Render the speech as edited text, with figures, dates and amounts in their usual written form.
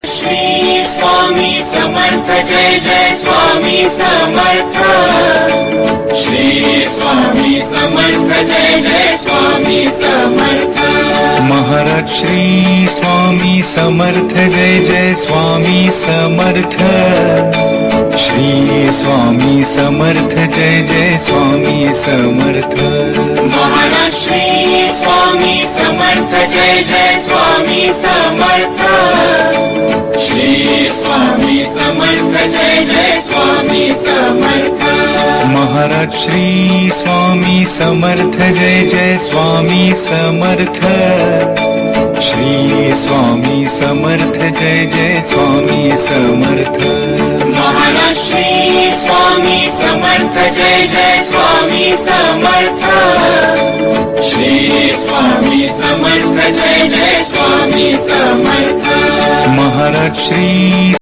Shri Swami Samarth Jai Jai Swami Samarth. Shri Swami Samarth Jai Jai Swami Samarth. Maharaj Shri Swami Samarth Jai Jai Swami Samarth. Shri Swami Samarth Jai Jai Swami Samarth. Maharaj Shri Swami Samarth Jai Jai Swami Samarth. Shri Swami Samarth Jai Jai Swami Samarth. Maharaj Shri Swami Samarth Jai Jai Swami Samarth. Shri Swami Samarth Jai Jai Swami Samarth. Maharaj Shri Swami Samarth Jai Jai Swami Samarth. Shri Swami Samarth Jai Jai Swami Samarth. Maharaj Shri